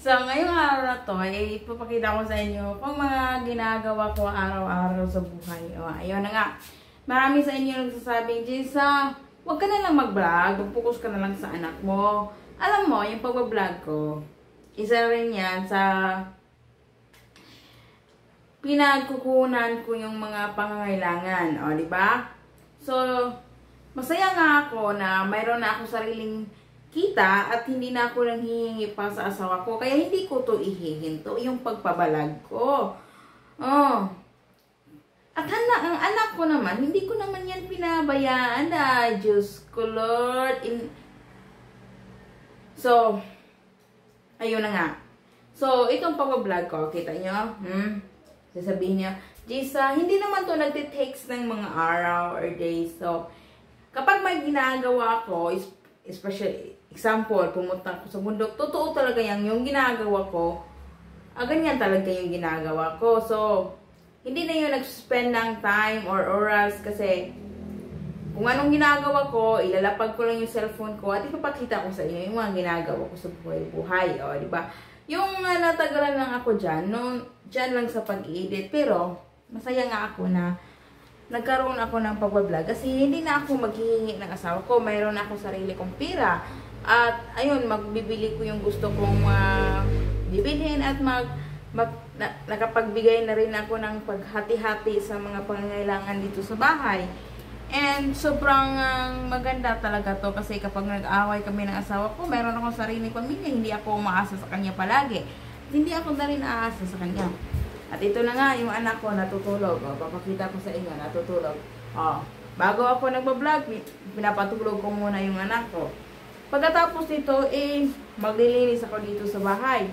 So, ngayong araw na to, ipapakita ko sa inyo kung mga ginagawa ko araw-araw sa buhay. O, ayun na nga. Marami sa inyo nagsasabing, Jessa, huwag ka na lang mag-vlog, mag-focus ka na lang sa anak mo. Alam mo, yung pag-vlog ko, isa rin yan sa pinagkukunan ko yung mga pangangailangan. O, di ba? So, masaya nga ako na mayroon na ako sariling kita at hindi na ako nang hihingi pa sa asawa ko. Kaya hindi ko to ihihinto yung pagpabalag ko. Oh. At ang anak ko naman, hindi ko naman yan pinabayaan. Diyos ko, Lord. So, ayun na nga. So, itong pagpabalag ko, kita nyo? Sasabihin niya, Jessa, hindi naman to nagtitext ng mga araw or days. So, kapag may ginagawa ko, especially, example, pumunta ko sa bundok, totoo talaga yan, yung ginagawa ko, ganyan talaga yung ginagawa ko. So, hindi na yung nag-spend ng time or oras kasi kung anong ginagawa ko, ilalapag ko lang yung cellphone ko at ipapakita ko sa inyo yung mga ginagawa ko sa buhay-buhay. O, diba? Yung natagalan lang ako dyan, dyan lang sa pag-edit, pero masaya nga ako na nagkaroon ako ng pag-vlog kasi hindi na ako maghihingi ng asawa ko. Mayroon ako sarili kong pira. At ayun, magbibili ko yung gusto kong bibilhin at nakapagbigay na rin ako ng paghati-hati sa mga pangangailangan dito sa bahay. And sobrang maganda talaga to kasi kapag nag-away kami ng asawa ko, mayroon akong sarili pamilya, hindi ako umaasa sa kanya palagi. At hindi ako na rin aasa sa kanya. At ito na nga, yung anak ko natutulog. O, papakita ko sa inyo, natutulog. O, bago ako nagbablog, pinapatulog ko muna yung anak ko. Pagkatapos nito, maglilinis ako dito sa bahay.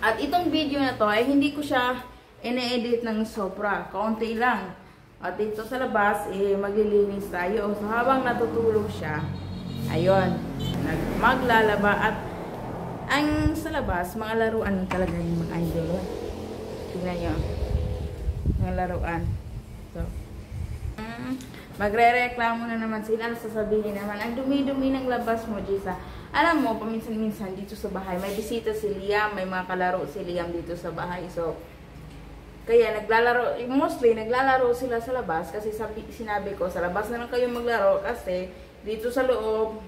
At itong video na to, hindi ko siya ine-edit ng sobra. Kaunti lang. At dito sa labas, maglilinis tayo. So, habang natutulog siya, ayun, maglalaba. At ang sa labas, mga laruan talaga yung mga idol. Tingnan nyo. Mga laruan. So, magre-reklamo na naman sila. Sasabihin naman, ang dumi-dumi ng labas mo, Jessa. Alam mo, paminsan-minsan dito sa bahay, may bisita si Liam, may mga kalaro si Liam dito sa bahay. So, kaya naglalaro, mostly naglalaro sila sa labas kasi sinabi ko, sa labas na lang kayo maglaro kasi dito sa loob,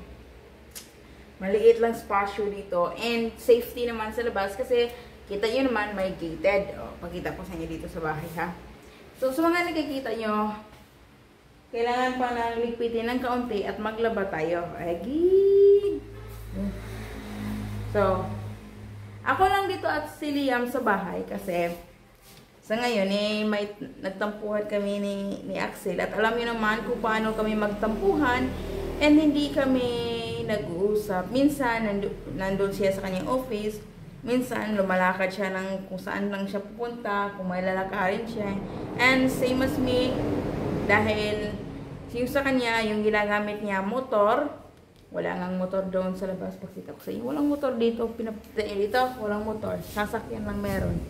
maliit lang spasyo dito. And safety naman sa labas kasi kita nyo naman, may gated. O, pakita ko sa inyo dito sa bahay, ha? So, sa mga nakikita nyo, kailangan pa na ligpitin ng kaunti at maglaba tayo. Agig! So, ako lang dito at si Liam sa bahay kasi sa ngayon, may nagtampuhan kami ni Axel. At alam nyo naman kung paano kami magtampuhan and hindi kami nag-uusap. Minsan, nandun siya sa kanyang office. Minsan, lumalakad siya ng kung saan lang siya pupunta, kung may lalakarin siya. And same as me, dahil yung sa kanya, yung ginagamit niya motor, wala ngang motor doon sa labas. Pakita ko sa inyo, walang motor dito. Pinapakita niya dito, walang motor. Sasakyan lang meron.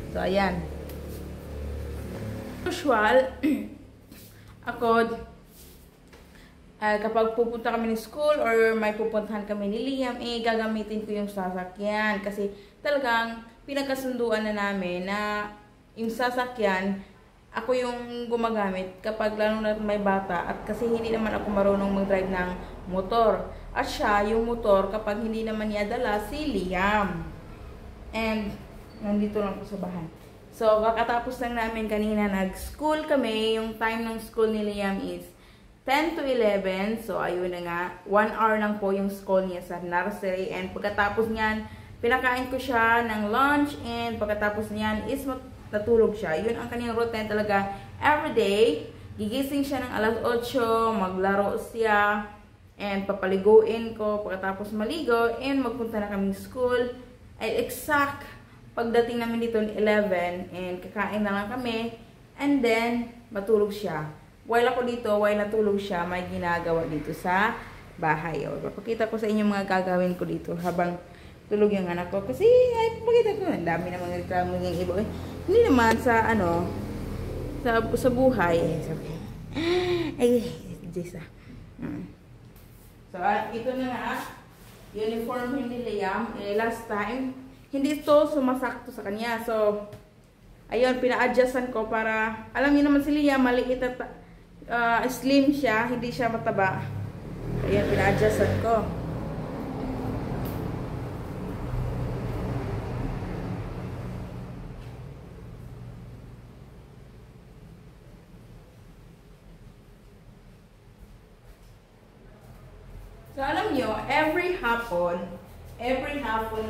So, ayan. Usual, ako, kapag pupunta kami ng school or may pupuntahan kami ni Liam, gagamitin ko yung sasakyan. Kasi talagang pinagkasunduan na namin na yung sasakyan, ako yung gumagamit kapag lalo na may bata. At kasi hindi naman ako marunong mag-drive ng motor. At siya, yung motor, kapag hindi naman niya dala, si Liam. And, nandito lang po sa bahay. So, kakatapos lang namin kanina, nag-school kami. Yung time ng school ni Liam is 10 to 11. So, ayun na nga. 1 hour lang po yung school niya sa nursery. And pagkatapos niyan, pinakain ko siya ng lunch. And pagkatapos niyan is natulog siya. Yun ang kanyang routine talaga. Everyday, gigising siya ng alas 8, maglaro siya. And papaliguin ko. Pagkatapos maligo, and magpunta na kami school. Ay exact pagdating namin dito 11, and kakain na lang kami, and then matulog siya. While ako dito, while natulog siya, may ginagawa dito sa bahay. O, papakita ko sa inyo mga gagawin ko dito habang tulog yung anak ko. Kasi, ay, papakita ko, ang dami na mga reklamo ng iba. Hindi naman sa, sa buhay. Okay. Ay, Jessa. So, ito na nga. uniform ni Liam. Last time, hindi ito sumasakto sa kanya. So, ayun, pina-adjustan ko para, alam niyo naman si Liam, maliit at slim siya, hindi siya mataba. Ayun, pina-adjustan ko. So, alam nyo, every hapon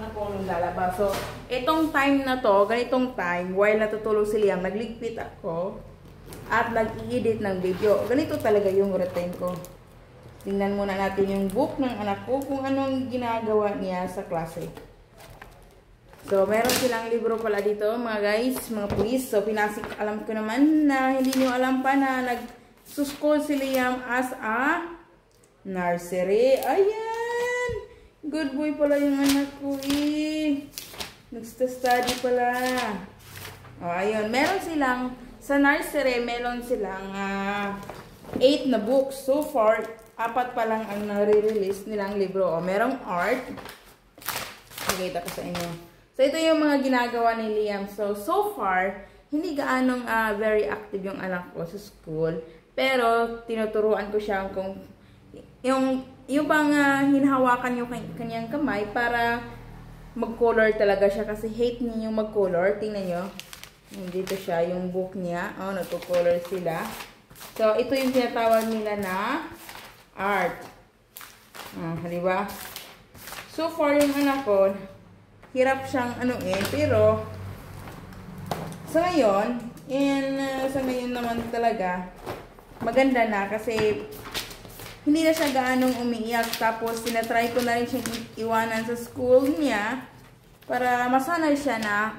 ako lalabas. So, itong time na to, ganitong time, while natutulog si Liam, nagligpit ako at nag-i-edit ng video. Ganito talaga yung routine ko. Tingnan muna natin yung book ng anak ko kung anong ginagawa niya sa klase. So, meron silang libro pala dito, mga guys, mga pulis. So, pinasik, alam ko naman na hindi nyo alam pa na nag-school si Liam as a nursery. Ayan! Good boy pala yung anak ko eh. Nagsta-study pala. O, ayun. Meron silang, sa nursery, meron silang 8 na books. So far, 4 pa lang ang nare-release nilang libro. O, merong art. Pakita ko sa inyo. So, ito yung mga ginagawa ni Liam. So far, hindi gaanong very active yung anak ko sa school. Pero, tinuturuan ko siya kung yung bang hinahawakan yung kanyang kamay para mag-color talaga siya kasi hate niya yung mag-color. Tingnan nyo. Dito siya, yung book niya. Oh, nagko-color sila. So, ito yung tinatawag nila na art. Diba? So far, yung anak ko, hirap siyang pero sa ngayon naman talaga, maganda na kasi hindi na siya gaanong umiiyak. Tapos, tinatry ko na rin siyang iwanan sa school niya para masanay siya na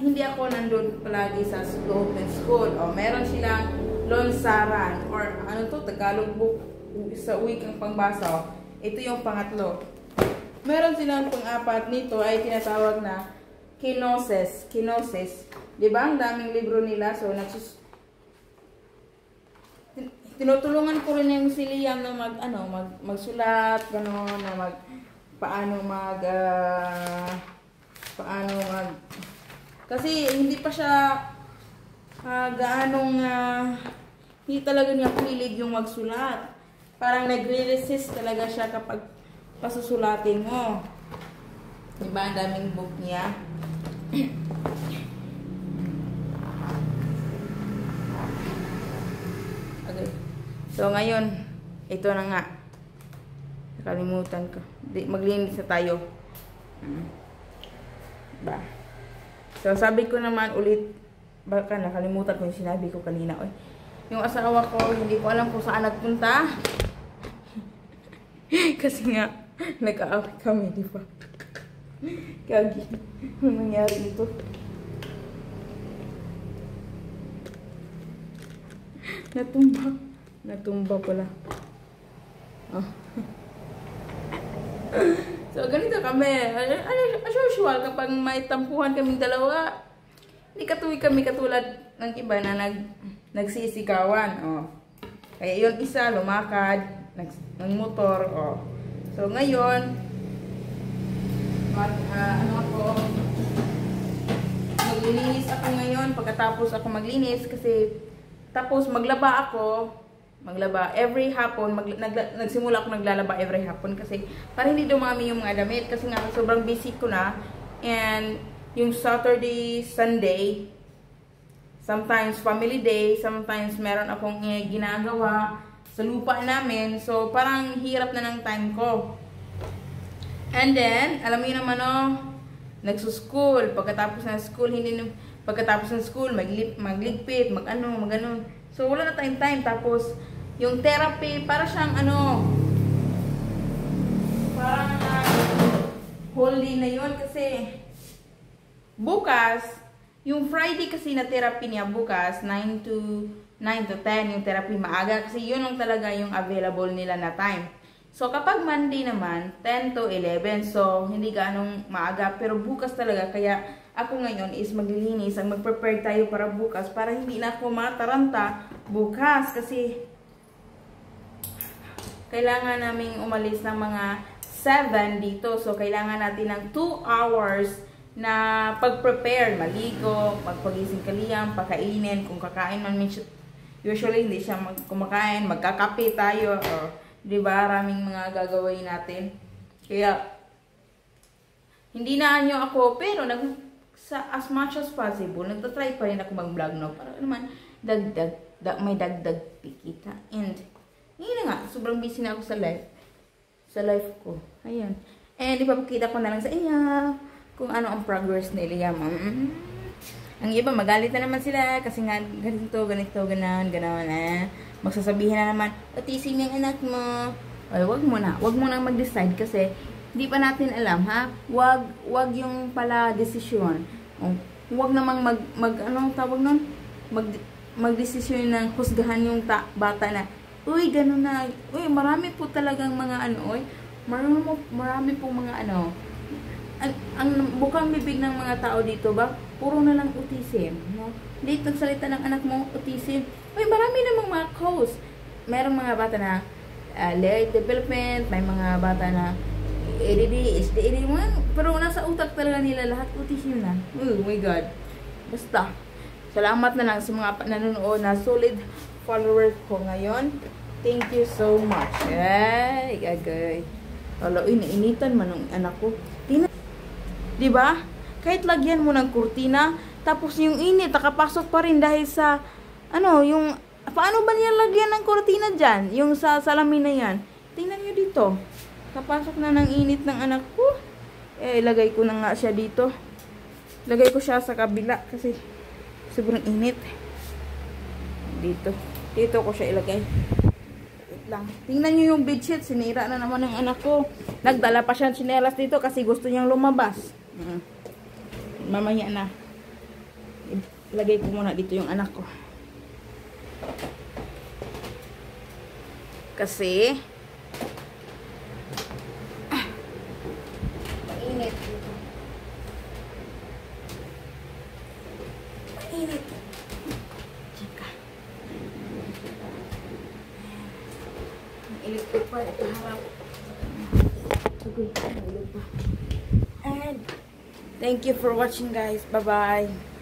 hindi ako nandun palagi sa loob ng school. O, meron silang lonsaran or Tagalog book sa wikang pangbasa. Ito yung pangatlo. Meron silang pang-apat nito ay tinatawag na kinosis. Diba? Ang daming libro nila. So, tinutulungan ko rin yung si Liam na magsulat, gano'n, na kasi hindi pa siya hindi talaga niya pilig yung magsulat. Parang nagre-resist talaga siya kapag pasusulatin mo. Diba? Ang daming book niya. Okay. So, ngayon, ito na nga. Nakalimutan ko. Maglinis na tayo. Ba? So, sabi ko naman ulit, baka nakalimutan ko yung sinabi ko kanina. Yung asawa ko, hindi ko alam kung saan nagpunta. Kasi nga, nag-aaway kami, di ba? Kagi, anong nangyari ito? Natumba pala. Oh. So, ganito kami. As usual, kapag may tampuhan kaming dalawa, hindi kami katulad ng iba na nagsisigawan. Oh. Kaya yung isa, lumakad, nagmotor. Oh. So, ngayon, maglilinis ako ngayon. Pagkatapos ako maglinis, kasi tapos maglaba every hapon. Nagsimula ako naglalaba every hapon kasi para hindi dumami yung mga damit kasi nga sobrang busy ko na. And yung Saturday, Sunday, sometimes family day, sometimes meron akong ginagawa sa lupa namin. So parang hirap na ng time ko. And then, alam mo yun naman nagsuschool. Pagkatapos ng school, magligpit, mag-ano. So, wala na tayong time. Tapos, yung therapy, para siyang parang whole day na yun. Kasi, bukas, yung Friday kasi na therapy niya bukas, 9 to 10, yung therapy maaga. Kasi yun lang talaga yung available nila na time. So, kapag Monday naman, 10 to 11. So, hindi ganong maaga. Pero bukas talaga. Kaya, ako ngayon is maglilinis. Ang mag-prepare tayo para bukas. Para hindi na ako mataranta bukas. Kasi, kailangan naming umalis ng mga 7 dito. So, kailangan natin ng 2 hours na pag-prepare, maligo, magpagising ka Liam, pakainin, kung kakain man usually hindi siya kumakain, magkakape tayo, or di ba, maraming mga gagawin natin. Kaya hindi na nyo ako, pero as much as possible, nagtatry pa rin ako mag-vlog, no, para naman may dagdag pikita. And yun na nga, sobrang busy na ako sa life ko. Ayan. And ipapakita ko na lang sa inyo kung ano ang progress ni Liam. Ang iba, magalit na naman sila kasi nga ganito, ganon, magsasabihin na naman, autism yung anak mo. Ay, wag mo na mag-decide kasi hindi pa natin alam, ha? Wag yung pala desisyon. Wag namang anong tawag nun? Mag-desisyon ng husgahan yung bata na, uy, ganon na, uy, marami po talagang mga marami po mga ang bukang bibig ng mga tao dito ba, puro na lang autism, no? Dito nagsalita ng anak mo, autism. Uy, marami namang mga cause. Merong mga bata na late development, may mga bata na ADD, SDD, pero nasa utak talaga nila lahat autism na. Oh my God. Basta, salamat na lang sa mga nanonood na solid followers ko ngayon. Thank you so much. Ay, agay. Wala, nainitan man ng anak ko. Diba? Kahit lagyan mo ng kurtina, tapos yung init, nakapasok pa rin dahil sa, paano ba niya lagyan ng kurtina dyan? Yung sa salamin na yan. Tingnan nyo dito. Kapasok na ng init ng anak ko. Ilagay ko na nga siya dito. Lagay ko siya sa kabila kasi sobrang init. Dito ko siya ilagay. Wait lang. Tingnan nyo yung bedsheet. Sinira na naman ng anak ko. Nagdala pa siya ng tsinelas dito kasi gusto niyang lumabas. Mamaya na. Ilagay ko muna dito yung anak ko. Kasi mainit dito. Mainit. Tsaka. Electric pa. Ito harap. Okay. Electric pa. And thank you for watching, guys. Bye-bye.